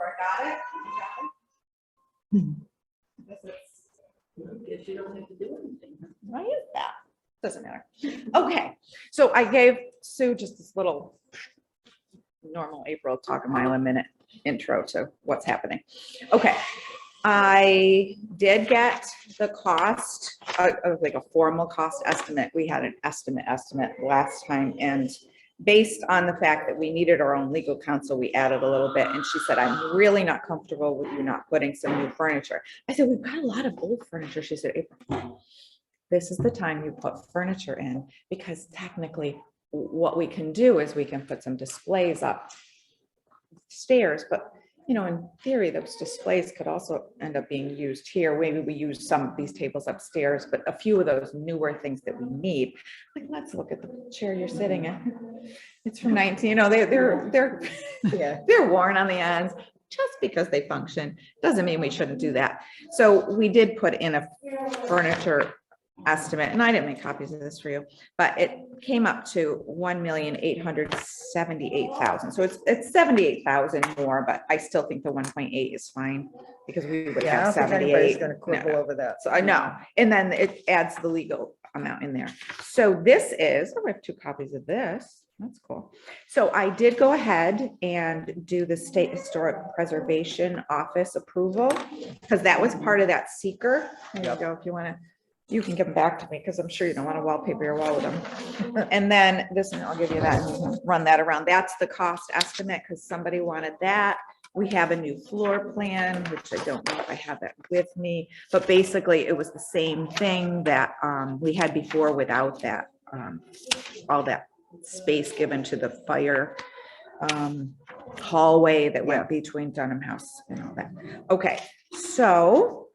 I got it. Guess you don't have to do anything. Why is that? Doesn't matter. Okay, so I gave Sue just this little normal April talk a mile a minute intro to what's happening. Okay, I did get the cost, like a formal cost estimate. We had an estimate last time, and based on the fact that we needed our own legal counsel, we added a little bit, and she said, I'm really not comfortable with you not putting some new furniture. I said, we've got a lot of old furniture. She said, April, this is the time you put furniture in, because technically what we can do is we can put some displays up stairs, but you know, in theory, those displays could also end up being used here. Maybe we use some of these tables upstairs, but a few of those newer things that we need, like, let's look at the chair you're sitting in. It's from 19, you know, they're Yeah. they're worn on the ends. Just because they function doesn't mean we shouldn't do that. So we did put in a furniture estimate, and I didn't make copies of this for you, but it came up to $1,878,000. So it's 78,000 more, but I still think the 1.8 is fine, because we would Yeah, I have don't think anybody's 78. gonna quibble over that. So I know, and then it adds the legal amount in there. So this is, oh, I have 2 copies of this. That's cool. So I did go ahead and do the State Historic Preservation Office approval, because that was part of that seeker. There you go, if you want to. You can give them back to me, because I'm sure you don't want to wallpaper your wall with them. And then this one, I'll give you that and you can run that around. That's the cost estimate, because somebody wanted that. We have a new floor plan, which I don't know if I have that with me, but basically it was the same thing that we had before without that, all that space given to the fire hallway that went between Dunham House and all that. Okay, so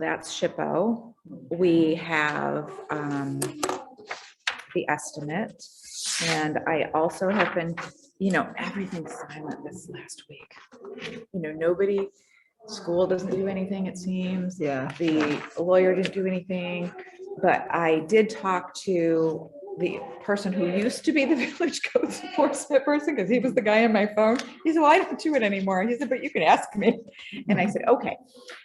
that's SHPO. We have the estimate, and I also have been, you know, everything's silent this last week. You know, nobody, school doesn't do anything, it seems. Yeah. The lawyer didn't do anything, but I did talk to the person who used to be the village code enforcement person, because he was the guy on my phone. He said, well, I don't do it anymore. He said, but you can ask me. And I said, okay.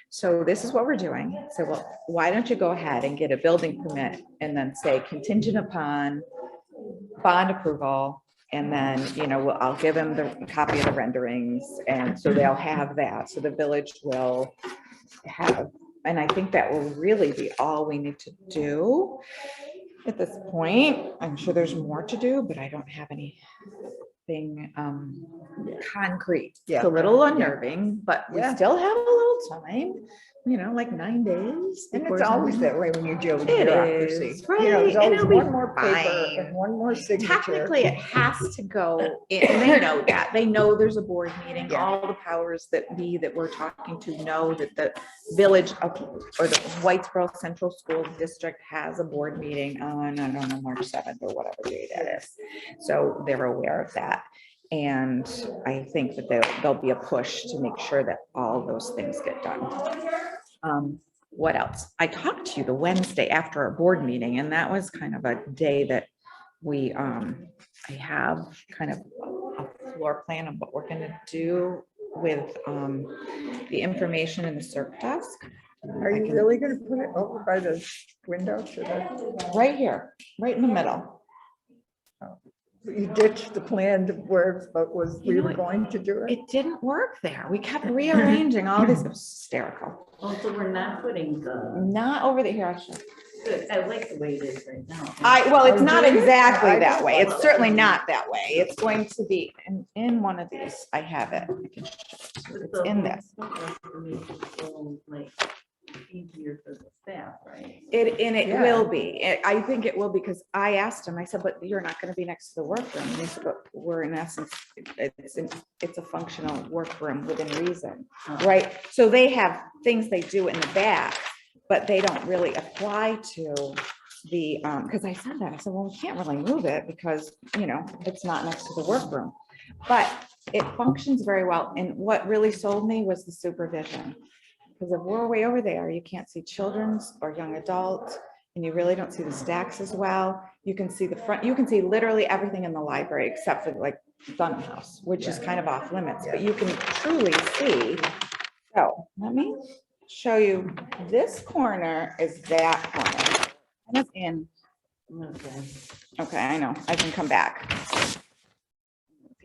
So this is what we're doing. So, well, why don't you go ahead and get a building permit and then say contingent upon bond approval, and then, you know, I'll give them the copy of the renderings, and so they'll have that. So the village will have, and I think that will really be all we need to do at this point. I'm sure there's more to do, but I don't have anything concrete. It's a little unnerving, but we still have a little time, you know, like 9 days. And before it's always something. that way when you deal with It bureaucracy. is, You know, there's right, and always it'll be one more paper fine. and one more signature. Technically, it has to go in, and they know that. They know there's a board meeting. Yeah. All the powers that be that we're talking to know that the village or the Whitesboro Central School District has a board meeting on, I don't know, March 7th or whatever day that is. So they're aware of that. And I think that there'll be a push to make sure that all those things get done. What else? I talked to you the Wednesday after our board meeting, and that was kind of a day that we, I have kind of a floor plan of what we're gonna do with the information in the CERC desk. Are you really gonna put it over by the window to the? Right here, right in the middle. You ditched the plan to where we were going to do it? It didn't work there. We kept rearranging all this. It was hysterical. Also, we're not putting the, Not over the here. Actually. good. I like the way it is right now. Well, it's Oh, not do you? exactly I that don't way. like It's that. certainly not that way. It's going to be in one of these. I have it. I can show you. It's in this. Like easier for the staff, right? It Yeah. will be. I think it will, because I asked him, I said, but you're not going to be next to the workroom. And he said, but we're in essence, it's a functional workroom within reason, right? So they have things they do in the back, but they don't really apply to the, because I said that, I said, well, we can't really move it because, you know, it's not next to the workroom, but it functions very well. And what really sold me was the supervision. Because if we're way over there, you can't see children's or young adults, and you really don't see the stacks as well. You can see the front, you can see literally everything in the library except for like Dunham House, which is kind of off limits, but you can truly see. So let me show you, this corner is that corner. And it's in, Okay. okay, I know, I can come back.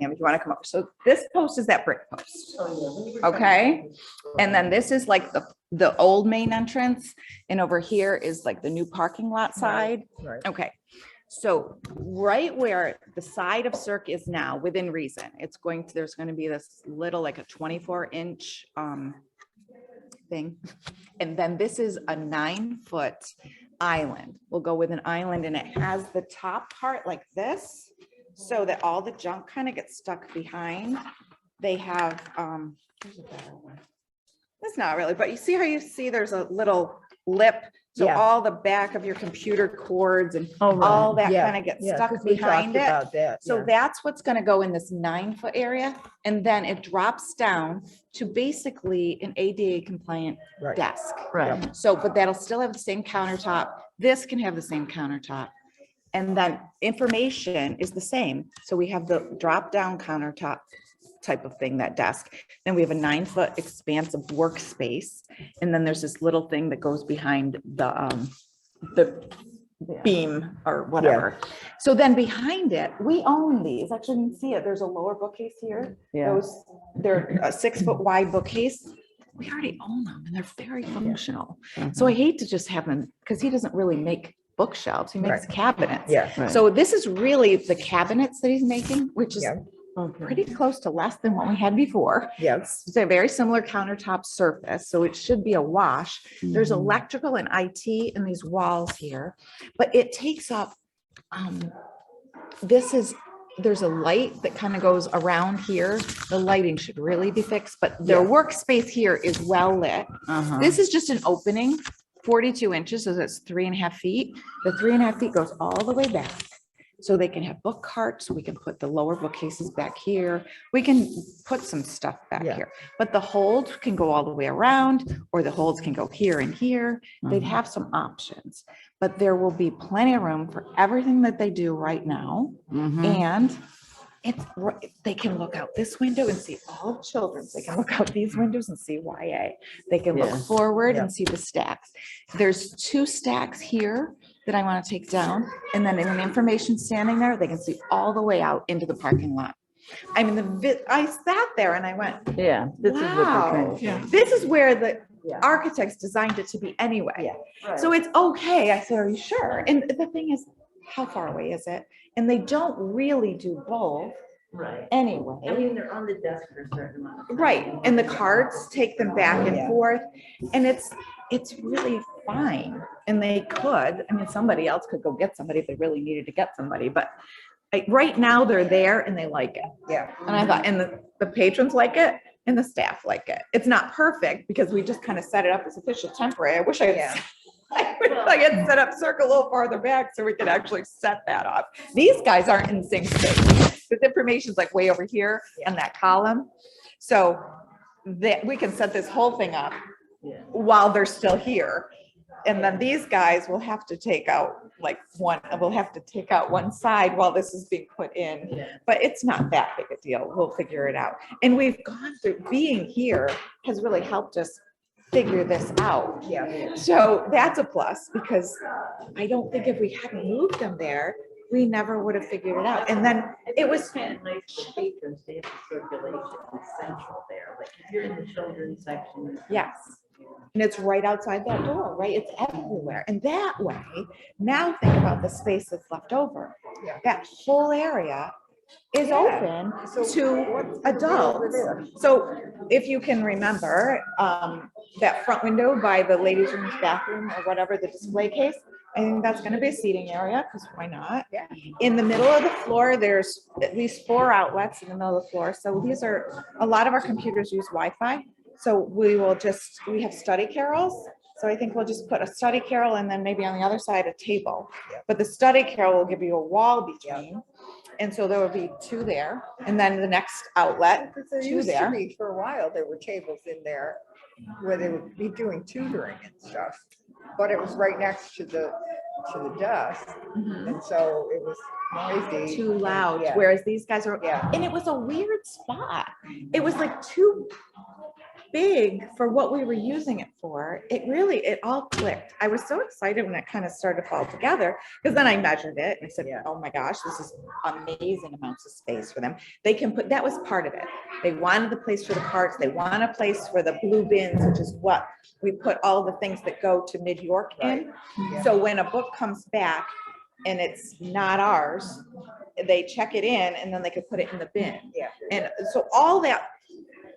Pam, if you want to come over. So this post is that brick post. Oh, yeah. Okay. And then this is like the old main entrance. And over here is like the new parking lot side. Right. Okay. So right where the side of Cirque is now, within reason, there's going to be this little, like a 24-inch thing. And then this is a 9-foot island. We'll go with an island, and it has the top part like this, so that all the junk kind of gets stuck behind. They have, here's a better one. That's not really, but you see how you see there's a little lip. So Yeah. all the back of your computer cords and Oh, right. all that Yeah, kind of gets yeah, stuck 'cause we behind talked it. about that, So yeah. that's what's going to go in this 9-foot area. And then it drops down to basically an ADA compliant Right. desk. Right. So, but that'll still have the same countertop. This can have the same countertop. And then information is the same. So we have the drop down countertop type of thing, that desk. Then we have a 9-foot expansive workspace. And then there's this little thing that goes behind the beam or whatever. So then behind it, we own these. Actually, you can see it. There's a lower bookcase here. Yeah. They're a 6-foot wide bookcase. We already own them and they're very functional. So I hate to just have them, because he doesn't really make bookshelves. He makes Right. cabinets. Yeah. Right. So this is really the cabinets that he's making, which is Yeah. pretty close to less than what we had before. Yes. It's a very similar countertop surface, so it should be a wash. There's Mhm. electrical and IT in these walls here, but it takes up, there's a light that kind of goes around here. The lighting should really be fixed, but their Yeah. workspace here is well lit. Uh-huh. This is just an opening, 42 inches, so that's 3.5 feet. The 3.5 feet goes all the way back. So they can have book carts, we can put the lower bookcases back here, we can put some stuff back Yeah. here. But the hold can go all the way around, or the holds can go here and here. They'd Mhm. have some options. But there will be plenty of room for everything that they do right now. Mhm. And they can look out this window and see all of children's. They can look out these windows and see YA. They can look Yeah. forward Yeah. and see the stacks. There's 2 stacks here that I want to take down. And then when the information's standing there, they can see all the way out into the parking lot. I mean, I sat there and I went, Yeah, this is what they're trying to wow, do. this is where the Yeah. architects designed it to be anyway. Yeah. Right. So it's okay. I said, are you sure? And the thing is, how far away is it? And they don't really do both Right. anyway. I mean, they're on the desk for a certain amount of time. Right, and the cards take them back and Yeah. forth, and it's really fine. And they could, I mean, somebody else could go get somebody if they really needed to get somebody, but right now they're there and they like it. Yeah. And I thought, and the patrons like it and the staff like it. It's not perfect because we just kind of set it up as official temporary. I wish I Yeah. had I had set up Cirque a little farther back so we could actually set that up. These guys aren't in sync space. This information's like way over here in that column. So that we can set this whole thing up Yeah. while they're still here. And then these guys will have to take out one side while this is being put in. Yeah. But it's not that big a deal. We'll figure it out. And we've gone through, being here has really helped us figure this out. Yeah. So that's a plus, because I don't think if we hadn't moved them there, we never would have figured it out. And then it was, kind of nice for patrons to have the circulation central there. Like if you're in the children's section. yes. And it's right outside that door, right? It's everywhere. And that way, now think about the space that's left over. Yeah. That whole area is Yeah. open So to what's the deal over adults. there? So if you can remember, that front window by the ladies' room, bathroom, or whatever, the display case, I think that's gonna be a seating area, because why not? Yeah. In the middle of the floor, there's at least 4 outlets in the middle of the floor. So these are, a lot of our computers use Wi-Fi. So we have study carrels. So I think we'll just put a study carrel and then maybe on the other side, a table. Yeah. But the study carrel will give you a wall between. And so there will be 2 there. And then the next outlet, Because there 2 used to there. be, for a while, there were tables in there where they would be doing tutoring and stuff. But it was right next to the to the dust. And so it was noisy. Too loud, Yeah. whereas these guys are, Yeah. and it was a weird spot. It was like too big for what we were using it for. It all clicked. I was so excited when it kind of started to fall together, because then I measured it and I said, Yeah. oh my gosh, this is amazing amounts of space for them. They can put, that was part of it. They wanted the place for the carts. They want a place for the blue bins, which is what we put all the things that go to Mid-York in. Yeah. So when a book comes back and it's not ours, they check it in and then they could put it in the bin. Yeah. And so all that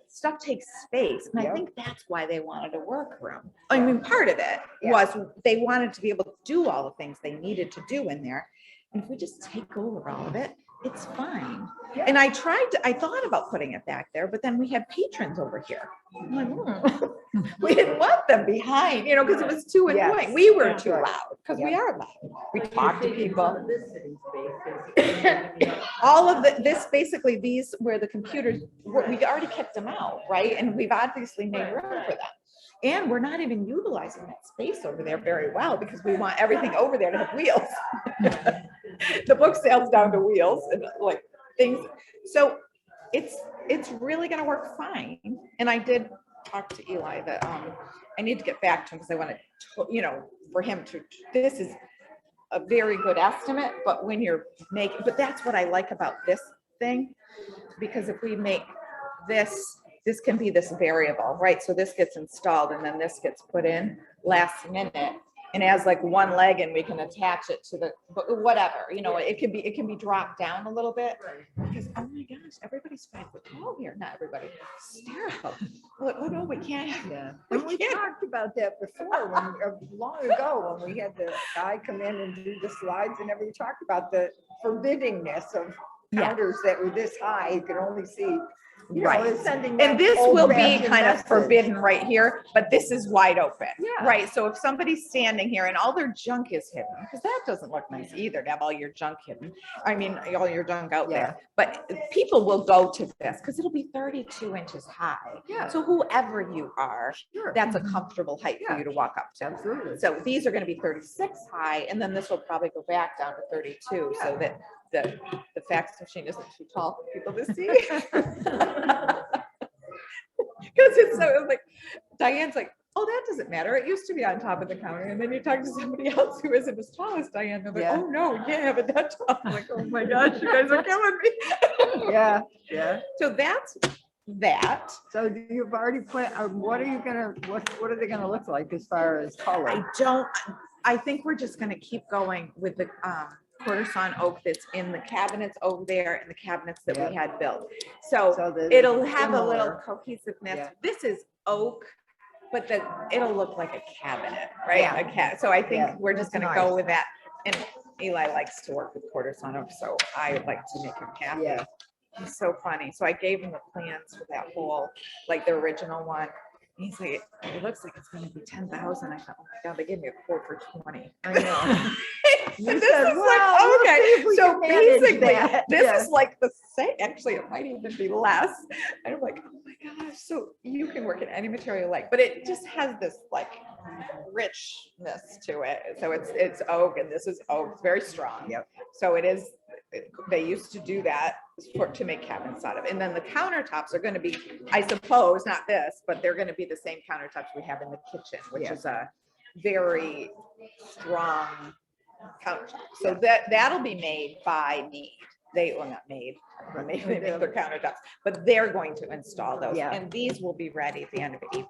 stuff takes space. And I Yep. think that's why they wanted a workroom. I mean, part of it Yeah. was they wanted to be able to do all the things they needed to do in there. And if we just take over all of it, it's fine. Yeah. And I thought about putting it back there, but then we had patrons over here. I'm like, we didn't want them behind, because it was too Yes. annoying. We were Yeah. too Right. loud, because we Yeah. are loud. We But talk to you're taking people. some of this city space, All of this, basically these where the computers, we already kept them out, right? And we've obviously made room for them. And we're not even utilizing that space over there very well, because we want everything over there to have wheels. The book sales down to wheels and like things. So it's really gonna work fine. And I did talk to Eli that I need to get back to him, because I want to, for him to, this is a very good estimate, but when you're making, but that's what I like about this thing, because if we make this can be this variable, right? So this gets installed and then this gets put in last minute and has like one leg, and we can attach it to the, whatever, it can be dropped down a little bit, because oh my gosh, everybody's 5 foot tall here. Not everybody. Sterile. Oh no, we can't. Yeah. We And we can't. talked about that before, long ago, when we had the guy come in and do the slides and everything. We talked about the forbiddingness of Yeah. counters that were this high, you could only see. Right. It's sending And that this will be old-fashioned kind of message. forbidden right here, but this is wide open. Yeah. Right. So if somebody's standing here and all their junk is hidden, because that doesn't look nice either to have all your junk hidden. I mean, all your junk out Yeah. there. But people will go to this because it'll be 32 inches high. Yeah. So whoever you are, Sure. that's a comfortable height for Yeah. you to walk up to. Absolutely. So these are going to be 36 high, and then this will probably go back down to 32, so that the fax machine isn't too tall for people to see. Because it's so like, Diane's like, oh, that doesn't matter. It used to be on top of the counter. And then you talk to somebody else who isn't as tall as Diane. They're like, Yeah. oh no, you can't have it that tall. I'm like, oh my gosh, you guys are killing me. Yeah, yeah. So that's that. So you've already planned, what are they gonna look like as far as color? I think we're just gonna keep going with the quarter sawn oak that's in the cabinets over there and the cabinets that we had built. So that it'll it's have a little similar. cohesiveness. Yeah. This is oak, but it'll look like a cabinet, right? Yeah. So I think Yeah, we're just that's gonna go nice. with that. And Eli likes to work with quarter sawn oak, so I would like to make him happy. Yeah. He's so funny. So I gave him the plans for that whole, like the original one. He's like, it looks like it's gonna be 10,000. I thought, oh my God, they gave me a quote for 20. I know. And You this said, is "Well, like, we'll see okay, if we so can manage basically, that." this Yeah. is like the same, actually, it might even be less. And I'm like, oh my gosh, so you can work in any material you like, but it just has this like richness to it. So it's oak, and this is oak, it's very strong. Yep. So it is, they used to do that to make cabinets out of. And then the countertops are going to be, I suppose, not this, but they're going to be the same countertops we have in the kitchen, which Yeah. is a very strong countertop. So that'll be made by me. Not made, they make their countertops, but they're going to install those. Yeah. And these will be ready at the end of April.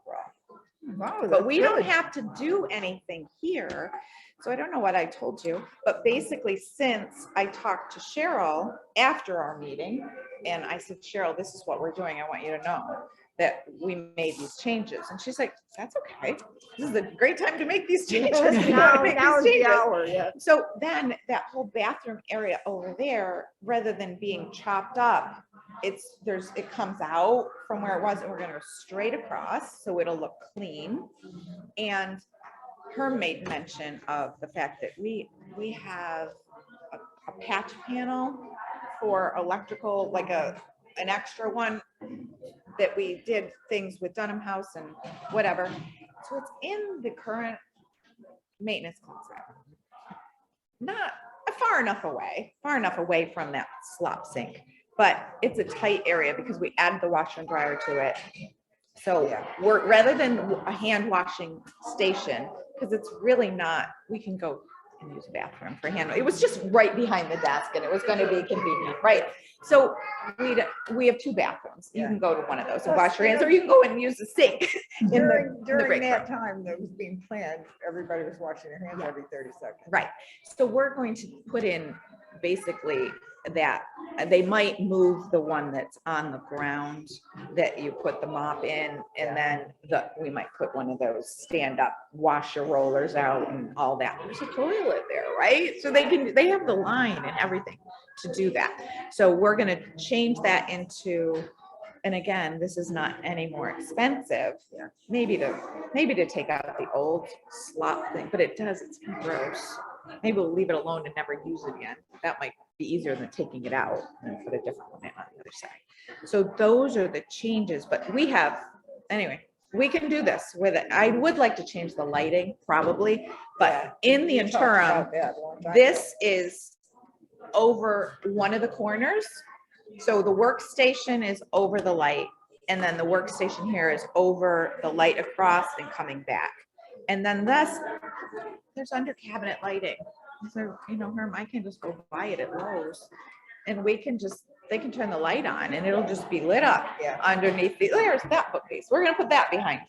Wow, But that's we don't good. have to do anything here. So I don't know what I told you, but basically, since I talked to Cheryl after our meeting, and I said, Cheryl, this is what we're doing. I want you to know that we made these changes. And she's like, that's okay. This is a great time to make these changes. We Now wanna make now these is the changes. hour, yeah. So then that whole bathroom area over there, rather than being chopped up, it comes out from where it was, and we're gonna go straight across, so it'll look clean. And her made mention of the fact that we have a patch panel for electrical, like an extra one that we did things with Dunham House and whatever. So it's in the current maintenance closet. not far enough away from that slop sink. But it's a tight area because we added the washer and dryer to it. So Yeah. we're, rather than a hand washing station, because it's really not, we can go and use a bathroom for hand. It was just right behind the desk and it was going to be convenient, right? So we have 2 bathrooms. You can go to one of those and wash your hands, or you can go and use the sink in the During break that room. time that was being planned, everybody was washing their hands every 30 seconds. Right. So we're going to put in basically that they might move the one that's on the ground that you put the mop in, and then we might put one of those stand-up washer rollers out and all that. There's a toilet there, right? So they have the line and everything to do that. So we're gonna change that into, and again, this is not any more expensive. Yeah. Maybe to take out the old slop thing, but it's gross. Maybe we'll leave it alone and never use it again. That might be easier than taking it out and put a different one in on the other side. So those are the changes, but we can do this with it. I would like to change the lighting probably, but in the We talked interim, about that a long time this is over one of the corners. So the workstation is over the light, and then the workstation here is over the light across and coming back. And then there's under cabinet lighting. So, Herm, I can just go buy it at Lowe's and they can turn the light on and it'll just be lit up underneath there's that bookcase. We're going to put that behind,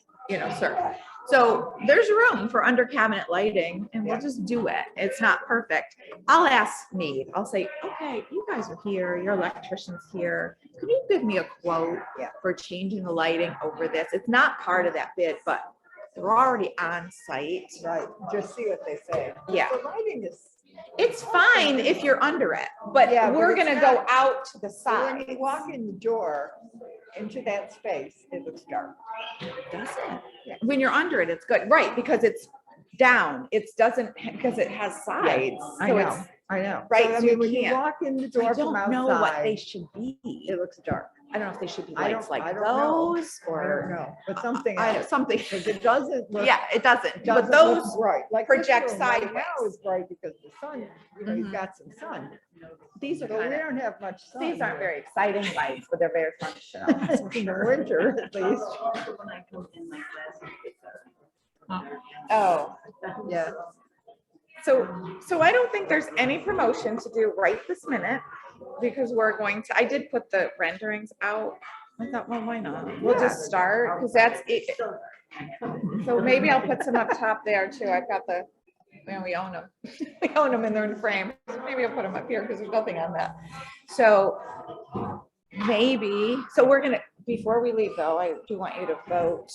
sir. So there's room for under cabinet lighting and we'll just do it. It's not perfect. I'll ask Mead. I'll say, okay, you guys are here. Your electrician's here. Can you give me a quote for changing the lighting over this? It's not part of that bid, but they're already on site. Right, just see what they say. Yeah. The lighting is, It's fine if you're under it, but Yeah, but we're it's gonna not- go out to the so side. when you walk in the door into that space, it looks dark. Doesn't. When you're under it, it's good, right? Because it's down. It doesn't, because it has sides. So it's, I know. Right, So, I so you mean, when you can't- walk in the I door from don't know what they outside, should be. it looks dark. I don't know if they should be I lights don't- like I don't know. those I don't or. know, but something I know, else. something. Because it doesn't look. Yeah, it doesn't. But doesn't look those, bright. Like this project room right sideways. now is bright because the sun, you've Mhm. got some sun. these are But we kind of, don't have much sun. these aren't here. very exciting lights, but they're very functional. That's for In the sure. winter, at least. When I come in like this. Oh. Yeah. So I don't think there's any promotion to do right this minute because I did put the renderings out. I thought, well, why not? We'll just start because that's it. So maybe I'll put some up top there too. I've got we own them. We own them and they're in frame. So maybe I'll put them up here because there's nothing on that. So before we leave though, I do want you to vote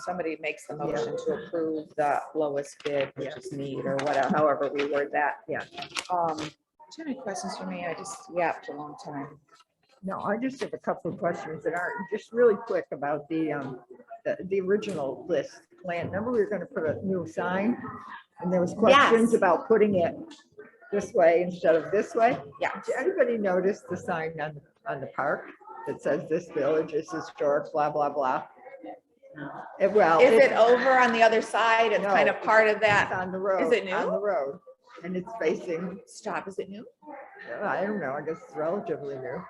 somebody makes the motion to approve the lowest bid, which is Mead or whatever, however we word that. Yeah. Do you have any questions for me? I just yapped a long time. No, I just have a couple of questions that aren't just really quick about the original list plan. Remember, we were going to put a new sign and there was questions Yes. about putting it this way instead of this way. Yeah. Did anybody notice the sign on the park that says this village is historic, blah, blah, blah? Well. Is it over on the other side? It's No, kind of part of It's that. on the road. Is it On new? the road. And it's facing, Stop. Is it new? I don't know, I guess it's relatively new.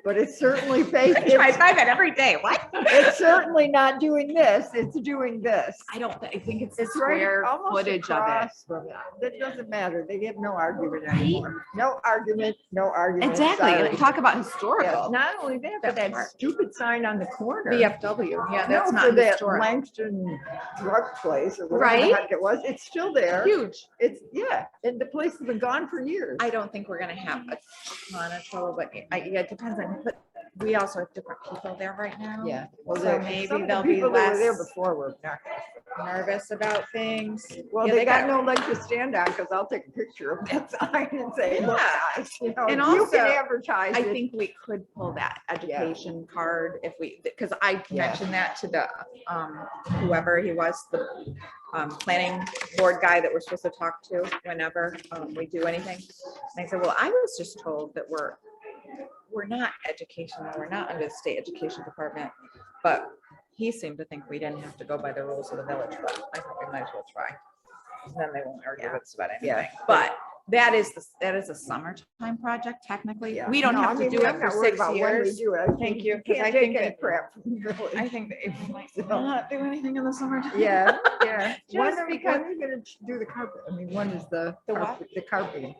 But it's certainly I facing, drive by that every day. What? it's certainly not doing this, it's doing this. I think it's It's right square almost footage of it. across from it. That doesn't matter. They have no argument anymore. No argument, no argument. Exactly. Sorry. And talk about Yeah, historical. not only that, but That that part. stupid sign on the corner. VFW. Yeah, that's No, for not that historic. Langston drug place or whatever Right? the heck it was. It's still there. Huge. It's, yeah, and the place has been gone for years. I don't think we're gonna have a ton of trouble, but it depends on, but we also have different people there right now. Yeah. Well, So there- maybe some of the they'll be people that were there less before were not. nervous about things. Well, Yeah, they got no leg to stand on because I'll take a picture of that sign and say, look, Yeah. guys, you know, And you also, can advertise I it. think we could pull that education card if because I Yeah. mentioned that to the, whoever he was, the planning board guy that we're supposed to talk to whenever we do anything. And I said, well, I was just told that we're not educational, we're not under the state education department, but he seemed to think we didn't have to go by the rules of the village, but I think we might as well try. And then they won't argue with us about anything. Yeah. But that is a summertime project technically. Yeah. We don't No, have I to mean, do it I'm for not worried 6 about when we years. do it. Thank you, 'cause I Can't think take any that- crap, really. I think that April might So- not do anything in the summertime. Yeah, yeah. When Just are because- when are we gonna do the carpet? I mean, when is the The what? carpet, the carpeting?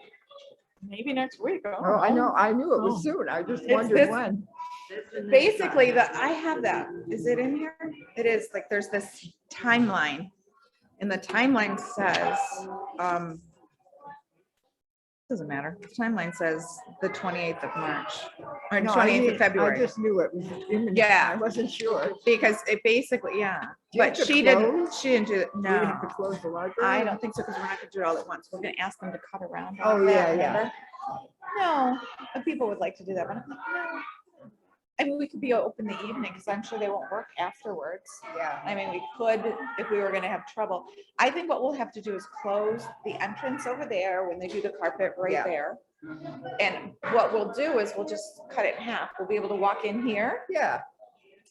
Maybe next week. Oh, I know, I knew it Oh. was soon. I just It's wondered this- when. Basically, I have that. Is it in here? It is, like, there's this timeline. And the timeline says, doesn't matter. The timeline says the 28th of March or No, 28th of I February. just knew it was imminent. Yeah. I wasn't sure. Because it basically, yeah, Do you have but to she close? didn't do it. Do we have to No, close the library? I don't think so, because we're not gonna do it all at once. We're gonna ask them to cut around. Oh, all that, yeah, yeah. remember? No, but people would like to do that, but I'm like, no. I mean, we could be open the evening, because I'm sure they won't work afterwards. Yeah. I mean, we could, if we were gonna have trouble. I think what we'll have to do is close the entrance over there when they do the carpet right Yeah. there. And what we'll do is we'll just cut it in half. We'll be able to walk in here Yeah.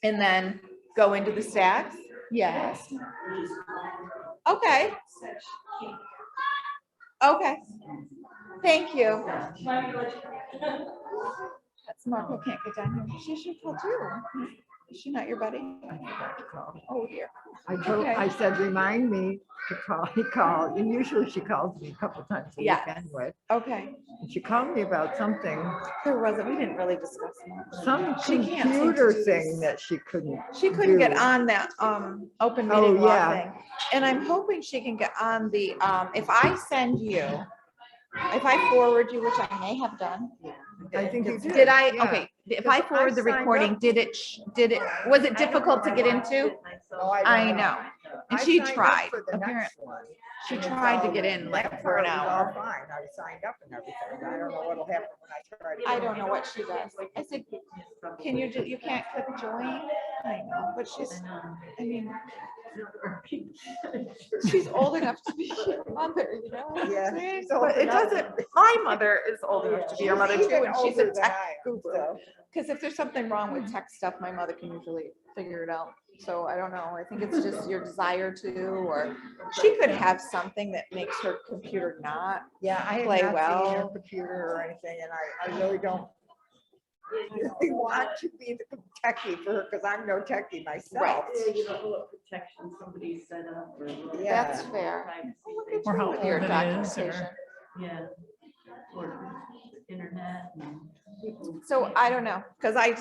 and then go into the stacks. Yes. Okay. Okay. Thank you. That's Marco can't get down here. She should call too. Is she not your buddy? I forgot to call. Oh dear. I Okay. said, remind me to call. He called, and usually she calls me a couple times a week Yes. anyway. Okay. And she called me about something, There wasn't, we didn't really discuss much. some She can't seem to computer do thing this. that she couldn't. She couldn't get do. on that open Oh, meeting law yeah. thing. And I'm hoping she can get on the if I send you, if I forward you, which I may have done. I think you did. Did I? yeah. Okay, if Because I forward the I signed recording, up. did it, was it difficult to get into? Oh, I know. And she signed up tried, for the apparently. next one. She And it's tried to all- get in like that for an part was all hour. Fine, I signed up and everything. I don't know what'll happen when I try to. I don't know what she does. I said, can you you can't click join? I know, but I mean, she's old enough to be your mother, you know? what I'm Yeah, saying? she's old But it enough. doesn't, my mother is old enough to be your mother too, Even and she's a older than tech I am, guru. so. Because if there's something wrong with tech stuff, my mother can usually figure it out. So I don't know. I think it's just your desire to, or she could have something that makes her computer not. Yeah, I have Play not seen her well. computer or anything, and I really don't really want to be the techie for her, because I'm no techie myself. Right. Yeah, you don't know what protection somebody's set up or. Yeah. That's fair. privacy Look thing. at Or you how with your old it is, or- documentation. Yeah. Or internet and people. So I don't know, because I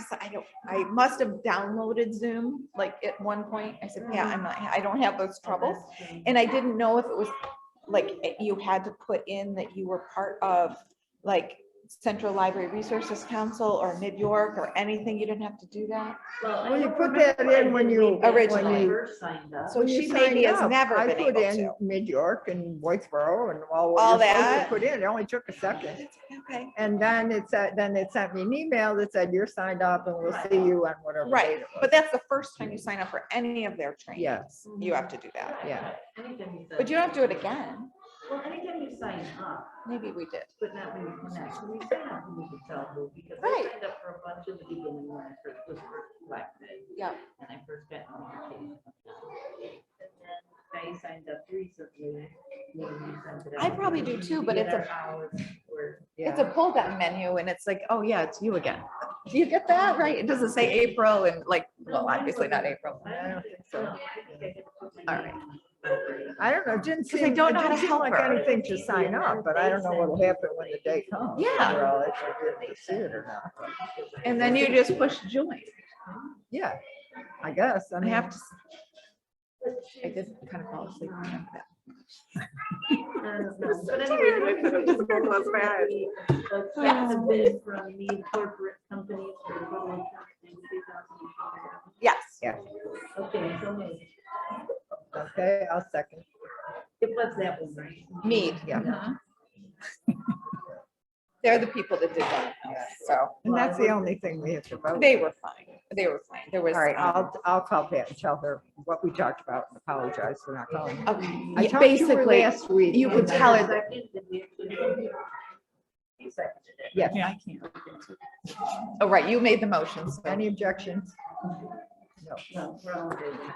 must have downloaded Zoom like at one point. I said, yeah, I don't have those troubles. And I didn't know if it was like you had to put in that you were part of like Central Library Resources Council or Mid-York or anything. You didn't have to do that. Well, you put that in when you- Originally. When you first signed up. So When you she maybe signed has up, never I been put able in to. Mid-York and Whitesboro and all All what you're supposed that? to put in. It only took a second. Okay. And then it sent me an email that said, you're signed up and we'll see you on whatever date Right, it was. but that's the first time you sign up for any of their trainings. Yes, You have to do that. yeah. Anytime you sign But you don't have to do it up. again. Well, anytime you sign up, Maybe we did. but not when you connect. When you sign up, you can tell who, because Right. I signed up for a bunch in the beginning when I first was first elected. Yeah. And I first got notification. And then I signed up recently. when you sent it I out, probably because do you too, but get it's a- our hours where- It's a pull down menu and it's like, oh yeah, it's you again. Do you get that? Right? It doesn't say April and like, well, obviously not April. I don't think so. I think I had to put my All right. name in. I don't know, it didn't 'Cause I seem, don't it know how didn't to seem help like her. anything to sign up, but I don't know what'll happen when the day comes. Yeah. Whether I'll actually be able to see it or not. And then you just push join. Yeah, I guess. I I mean, have to. I did kind of fall asleep on that. But tired, I anyway, couldn't just go close my eyes. that's a bid from the corporate companies for the total of $2,000. Yes. yeah, Okay, so moved. okay, I'll second. It was that one, right? Mead. Yeah. Mhm. They're the people that did that. So And that's the only thing we have to vote. they were fine. They were fine. There was. All right, I'll call Pat and tell her what we talked about and apologize for not calling. her. Okay. I Yeah, talked to her basically, last week. you could and- tell her that. Second, did we actually- You seconded it. Yes, Yeah, I can't. Oh, right. You made the motion. So. any objections? No. No, we're all in favor.